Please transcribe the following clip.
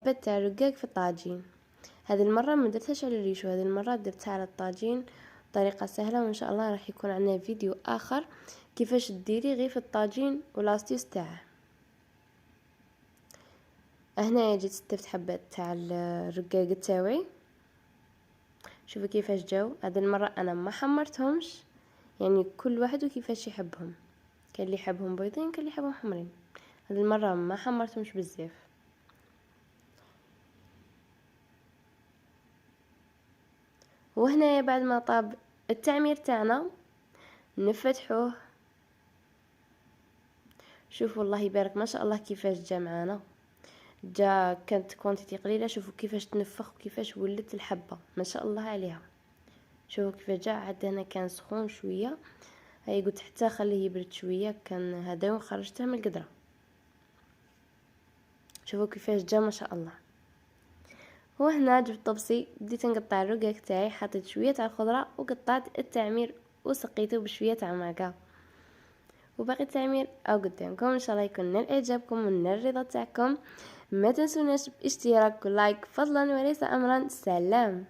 تاع الرقاق في الطاجين. هذه المرة ما درتهاش على الريش، وهذه المرة درتها على الطاجين بطريقة سهلة، وان شاء الله راح يكون عندنا فيديو اخر كيفاش ديري غير في الطاجين ولاستيس تاعه. هنا جيت 6 حبات تاع الرقاق تاوعي، شوفوا كيفاش جاو. هذه المرة انا ما حمرتهمش، يعني كل واحد وكيفاش يحبهم، كان اللي يحبهم بيضين كان اللي يحبهم حمرين. هذه المرة ما حمرتهمش بزاف. وهنا بعد ما طاب التعمير تاعنا نفتحوه. شوفوا الله يبارك ما شاء الله كيفاش جا معانا، جا كانت كوانتيتي قليله. شوفوا كيفاش تنفخ وكيفاش ولت الحبه ما شاء الله عليها. شوفوا كيفاش جا. عاد هنا كان سخون شويه، هاي قلت حتى خليه يبرد شويه، كان هذا وخرجته من القدره. شوفوا كيفاش جا ما شاء الله. وهنا جبت طبسي، بديت نقطع الرقاق تاعي، حطيت شويه تاع الخضره وقطعت التعمير وسقيته بشويه تاع ماكا، وباقي التعمير او قدامكم. ان شاء الله يكون نال اعجابكم ونال الرضا تاعكم. ما تنسوناش باشتراك ولايك فضلا وليس امرا. سلام.